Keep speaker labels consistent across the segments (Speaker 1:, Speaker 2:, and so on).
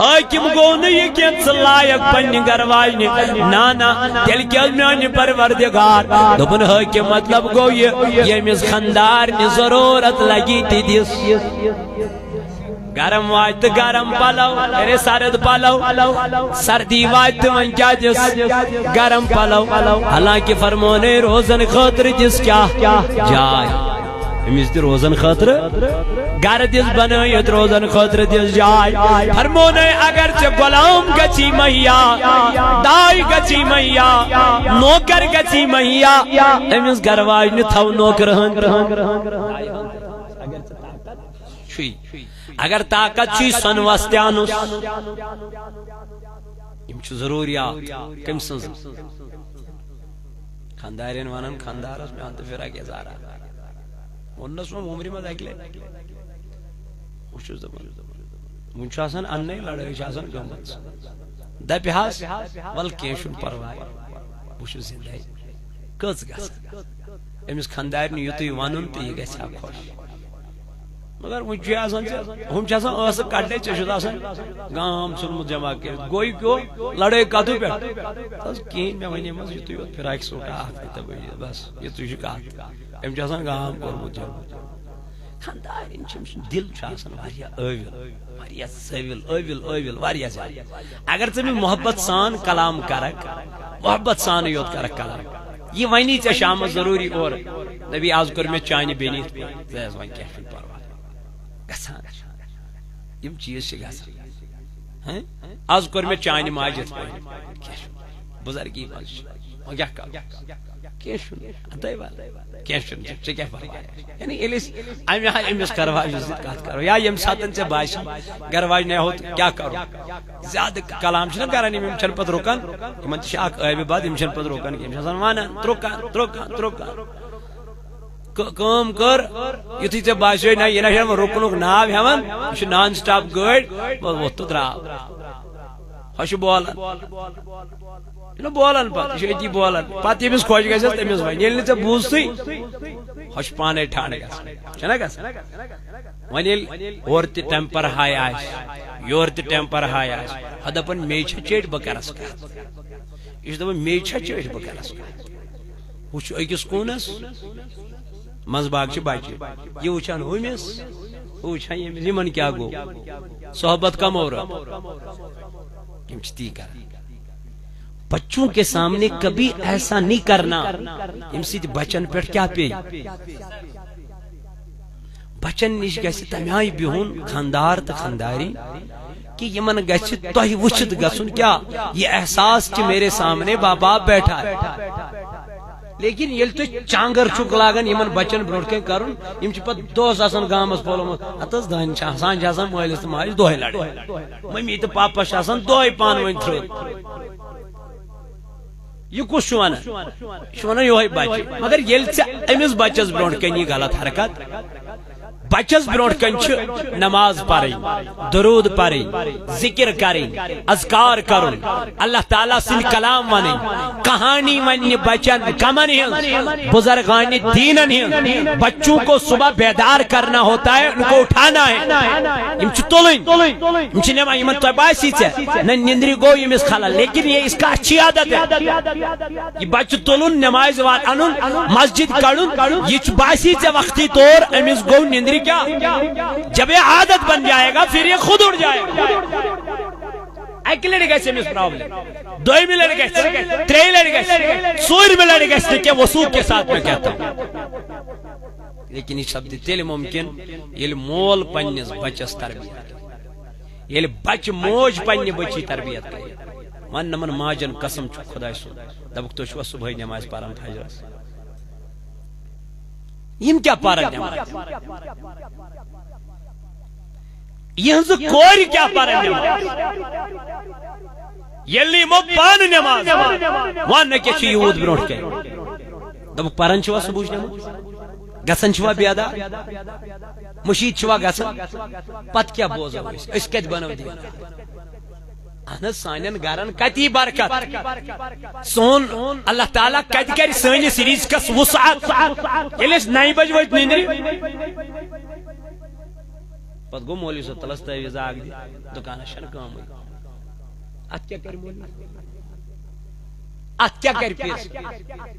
Speaker 1: حاکم گو نی کینس لائق پنہ گھر واجنہ نانا تیل کیا میانہ پروردگار دپن حاکم مطلب گو یہ یمس خاندار نی ضرورت لگی تی دس گرم واج تو گرم پلو ارے سرد پلو سردی واج تو ون کیا دس گرم پلو حالانکہ فرمونے روزن خاطر دس کیا جائے امس دی روزن خاطر گھر دس بنائیت روزن خاطر دس جائے فرمونے اگر چھ غلام گچی مہیا دائی گچی مہیا نوکر گچی مہیا امس گھر واجن تھو نوکرہن اگر طاقت چھ سن وستیانس یم چھ ضروریات کم سنز خاندارین ونن خاندارس میں انت پھرا کے زارا ونس عمری مز اکلے وچھس دپان ون آسان اننے لڑائی آسان گمت دپہ حس ول کینہ چھُنہٕ پرواے بہ چھُس زندے کٔژ گژھِ أمِس خاندارنہِ یُتُے ونُن تہٕ یہِ گژھِ ہا خۄش مگر ون آسان ہم ٲس کڑنے ژےٚ آسان گام ژھُنمُت جمع کٔرِتھ گوٚو کیو لڑٲے کتھٕ پٮ۪ٹھ کِہیٖنۍ مےٚ وَنیمَس یُتُے یوت فراق سوٗٹ اکھ تہٕ بس یِژٕے چھِ کتھ أمۍ چھُ آسان گام کوٚرمُت جمع خاندارین دل آسان واریاہ ٲویل واریاہ سٔوِل ٲویل واریاہ زیادٕ اگر ژٕ مےٚ محبت سان کلام کرکھ محبت سانٕے یوت کرکھ کلام یہ ونی ژےٚ شامس ضروٗری اورٕ دپی آز کوٚر مےٚ چانہِ بیٚنہِ یِتھ پٲٹھۍ ژٕ وۄنۍ کیٛاہ چھُنہٕ پرواے گژھان یم چیز چھِ گژھان آز کوٚر مےٚ چانہِ ماجہِ یِتھ پٲٹھۍ کیٛاہ چھُ بُزرگی منٛز چھُ وۄنۍ کیٛاہ کرو کینٛہہ چھُنہٕ اَدَے وَل کینٛہہ چھُنہٕ ژےٚ کیٛاہ پرواے یعنی ییٚلہِ أسۍ امہِ آیہِ أمِس گرواجہِ سۭتۍ کتھ کرو یا ییٚمہِ ساتہٕ ژےٚ باسہِ گرواجنہِ ہوت کیٛاہ کرو زیادٕ کلام چھِنہ کران یِم چھنہٕ پتہٕ رُکان یِمن تہِ چھِ اکھ ٲبہِ بد یِم چھنہٕ پتہٕ رُکان کینٛہہ یِم چھِ آسان ونان ترٛوکان کٲم کر یُتھُے ژےٚ باسیو نہ یہِ نہ چھُنہٕ رُکنُک ناو ہٮ۪وان یہِ چھُ نان سٹاپ گٲڑۍ ووٚتھ تہٕ درٛاو ہۄ چھُ بولان بولان پتہٕ یہِ چھُ أتی بولان پتہٕ ییٚمِس خۄش گژھٮ۪س تٔمِس وَنہِ ییٚلہِ نہٕ ژےٚ بوٗزتھٕے ہۄ چھُ پانے ٹھانڈٕ گژھان چھُنہ گژھان وۄنۍ ییٚلہِ اورٕ تہِ ٹٮ۪مپر ہاے آسہِ یورٕ تہِ ٹٮ۪مپر ہاے آسہِ ہۄ دپان مے چھا چیٚٹۍ بہٕ کرس کتھ یہِ چھُ دپان مے چھا چیٚٹۍ بہٕ کرس کتھ ہُہ چھُ أکِس کوٗنس منٛزباگ چھِ بچہِ یہِ وٕچھان ہُمِس ہُہ وٕچھان ییٚمِس یِمن کیٛاہ گوٚو صحبت کمو رب یِم چھِ تی کران بچوں کے سامنے کبھی ایسا نہیں کرنا یم سۭتۍ بچن پٮ۪ٹھ کیٛاہ پیٚیہِ بچن نِش گژھِ تمہِ آیہِ بِہُن خاندار تہٕ خانداری کہ یمن گژھِ تۄہہِ وٕچھِتھ گژھُن کیٛاہ یہ احساس کہ میرے سامنے ماں باپ بیٹھا ہے لیکن ییٚلہِ تُہۍ چانگر چھُکھ لاگان یمن بچن برونٛٹھ کَنۍ کرُن یم چھِ پتہٕ دۄہس آسان گامس پھولمُت ہتھ حظ دانہِ چھِ آسان مٲلِس تہٕ ماجہِ دۄہے لڑٲے ممی تہٕ پاپس چھِ آسان دۄہے پانہٕ ؤنۍ تھرٛٲوِتھ یہ کس چھُ ونان یہِ چھُ ونان یہوے بچہِ مگر ییٚلہِ ژےٚ أمِس بچس برونٛٹھ کَنۍ یہِ غلط حرکت بچس برونٛٹھ کَنۍ چھِ نماز پرٕنۍ درود پرٕنۍ ذکر کرٕنۍ اذکار کرُن اللہ تعالیٰ سٕنٛدۍ کلام ونٕنۍ کہانی وننہِ بچن کمن ہٕنٛز بزرگانِ دیٖنن ہٕنٛز بچوں کو صبح بیدار کرنا ہوتا ہے ان کو اٹھانا ہے یم چھِ تُلٕنۍ یم چھِ نِوان یِمن تۄہہِ باسی ژےٚ نہ نندرِ گوٚو ییٚمِس خلل لیکن یہ اس کا اچھی عادت ہے یہ بچہ تُلُن نمازِ انُن مسجد کڑُن یہ چھُ باسی ژےٚ وقتی طور أمِس گوٚو نندرِ کیا جب یہ عادت بن جائے گا پھر یہ خود اڑ جائے گا اکہ لٹہِ گژھِ أمِس پرابلم دوٚیمہِ لٹہِ گژھِ ترٛیٚیہِ لٹہِ گژھِ ژوٗرمہِ لٹہِ گژھِ نہٕ کینٛہہ وصوٗل کے ساتھ میں کہتا ہوں لیکن یہ سپدِ تیٚلہِ ممکن ییٚلہِ مول پننِس بچس تربیت ییٚلہِ بچہِ موج پننہِ بچی تربیت کرِ ون نمن ماجن قسم چھُ خۄداے سُنٛد دپُکھ تُہۍ چھُوا صبحٲے نماز پران فجرس یم کیا پرن نماز یہنز کورِ کیا پرن نماز ییٚلہِ یِمو پانہٕ نماز ون نہ کیٛاہ چھُ یوٗت برونٛٹھ کَنۍ دپُکھ پران چھِوا صبحٕچ نماز گژھان چھِوا بیدار مشیٖد چھِوا گژھان پتہٕ کیٛاہ بوزو أسۍ کتہِ بنو دیٖن اہن سانین گرن کتی برکت سون اللہ تعالیٰ کتہِ کرِ سٲنِس رزقس وسعت ییٚلہِ أسۍ 9 بجہِ ؤتھۍ نندرِ پت گو مولوی صاحب تلس تعویز آگ دی دکانہ شن کام ات کیا کر مولوی ات کیا کر پیس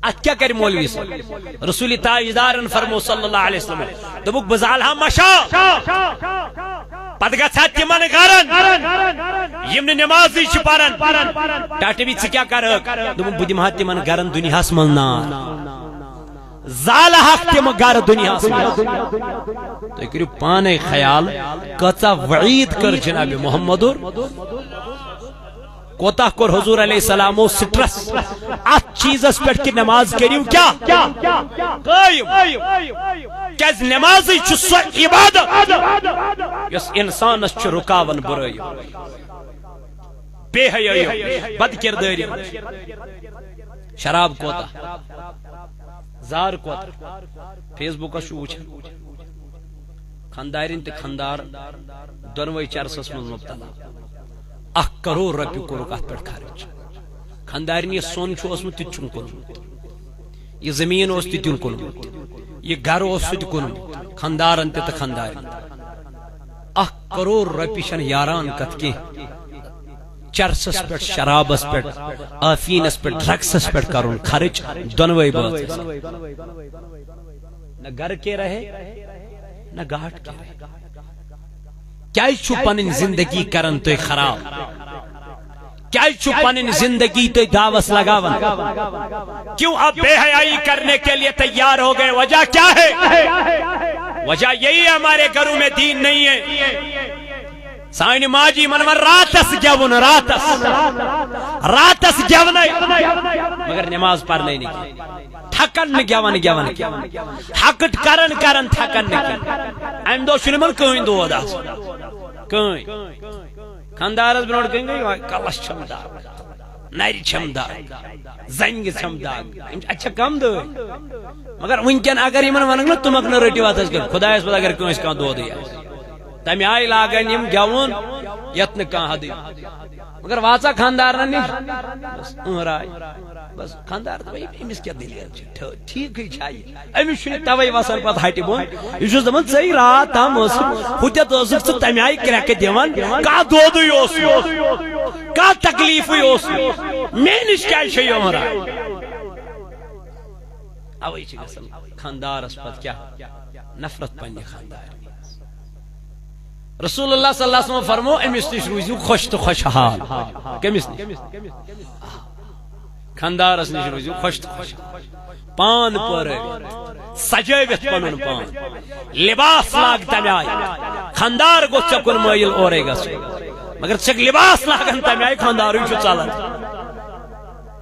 Speaker 1: ات کیا کر مولوی صاحب رسول تعویزدارن فرمو صلی اللہ علیہ وسلم دبک بزالہا مشا پت گھا تمن گرن یم نمازی پران ٹاٹی بھی کیا کر دبک بہ دمہا تمن گرن دنیاس من نار زال حق تم گر دنیا تو کرو پانے خیال کتا وعید کر جناب محمد کوتا کر حضور علیہ السلام و سٹرس ات چیز اس پر کی نماز کریو کیا قائم کیز نمازی چو سو عبادت یس انسان اس چو رکاون برائی بے حیائی بد کرداری شراب کوتا زار کوتا فیس بک وچ خاندارین تے خاندار دونوئی چرسس من مبتلا 1 کروڑ رۄپیہِ کوٚرُکھ اتھ پٮ۪ٹھ خرچ خاندارین یہ سون چھُ اوسمُت تہِ چھُن کوٚرمُت یہ زمین اوس تہِ دیُن کوٚرمُت یہ گھر اوس سُہ تہِ کوٚرمُت خاندارن تہِ تہٕ خاندارین 1 کروڑ رۄپیہِ چھنہٕ یاران کتھ کینٛہہ چرسس پہ شرابس پہ آفینس پہ ڈرگسس پہ کرن خرچ دونوئی بات نہ گھر کے رہے نہ گاٹ کے رہے کیا چھو پنن زندگی کرن تو خراب کیا چھو پنن زندگی تو دعوت لگاون کیوں اب بے حیائی کرنے کے لیے تیار ہو گئے وجہ کیا ہے وجہ یہی ہے ہمارے گھروں میں دین نہیں ہے سائن ماجی منور راتس گیون راتس گیون مگر نماز پڑھنے نہیں تھکن گیون حقٹ کرن تھکن ام دو شنمن کہیں دو داس کہیں خاندارس بنوڑ کہیں گئی کلش چھم داغ نری چھم داغ زنگ چھم داغ اچھا کم دو مگر ونکن اگر یمن ونگ تم اپنا رٹی واتس کر خدا اس پتہ اگر کہیں اس کا دو دیا تمہیں آئی لاغن یم گیون یتن کان حد مگر واچا خاندار بس رائی بس خاندار امس کیا دلیل ٹھیک ہی چاہیے امس توے وسان پتہ ہٹی بون یہ دپان ژے رات تام ہتت ٲسکھ ژٕ تمہِ آیہِ کرٛٮ۪کہٕ دِوان کانٛہہ دودٕے اوس کانٛہہ تکلیفٕے اوس مےٚ نِش کیٛازِ چھے یِم راے اوے چھِ گژھان خاندارس پتہٕ کیٛاہ نفرت پننہِ خاندار رسول اللہ صلی اللہ علیہ وسلم فرمو امس نش روزیو خوش تو خوشحال کمس نش خاندارس نش روزیو خوش تو خوشحال پان پر سجٲوِتھ پنن پان لباس لاگ تمہِ آیہِ خاندار گوٚژھ ژےٚ کُن مٲیِل اورے گژھُن مگر ژےٚ لباس لاگن تمہِ آیہِ خاندارٕے چھُ ژلان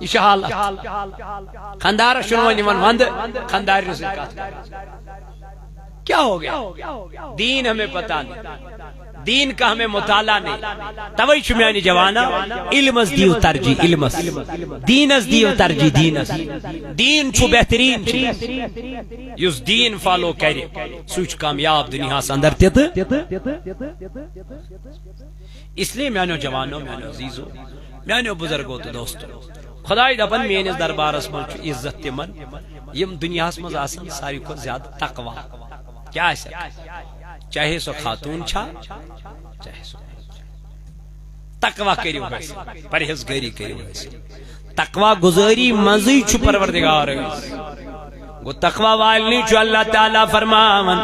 Speaker 1: یہ چھِ حالت خاندارس چھُنہٕ وۄنۍ یِوان ونٛدٕ خاندارنہِ سۭتۍ کتھ کیا ہو گیا دین ہمیں پتہ نہیں دین کا ہمیں مطالعہ نہیں توئی چھُ میانہِ جوانا علمس دیو ترجیح علمس دینس دیو ترجیح دینس دین چھُ بہترین چیز یُس دین فالو کرِ سُہ چھُ کامیاب دنیاہس اندر تہِ اس لیے میانیو جوانو میانیو عزیزو میانیو بزرگو تو دوستو خدای دپن میٲنِس دربارس منٛز چھُ عزت تِمن یم دنیاہس منٛز آسن ساروی کھۄتہٕ زیادٕ تقوا کیا چاہے سو خاتون چھا چاہے سو تقوا کریو حاصل پرہیزگاری کریو حاصل تقوا گزاری مزی چھو پروردگار گو تقوا والنی چھو اللہ تعالیٰ فرماون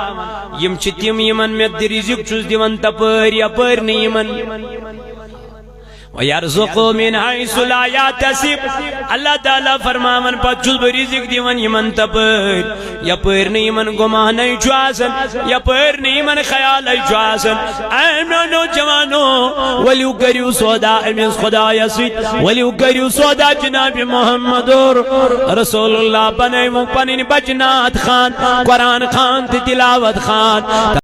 Speaker 1: یم چھ تیم یمن میں رزق چھس دیون تپر یپر نی یمن وَيَرْزُقُ مِنْ حَيْثُ لَا يَحْتَسِبُ اللہ تعالیٰ فرماون پت چھس بہ رزق دیون یمن تپر یپر نی یمن گمان چھو آسن یپر نی یمن خیال چھو آسن اے میانو جوانو ولیو کریو سودا امس خدایا سۭتۍ ولیو کریو سودا جناب محمد رسول اللہ بنیو پنن بچنات خان قرآن خان تہ تلاوت خان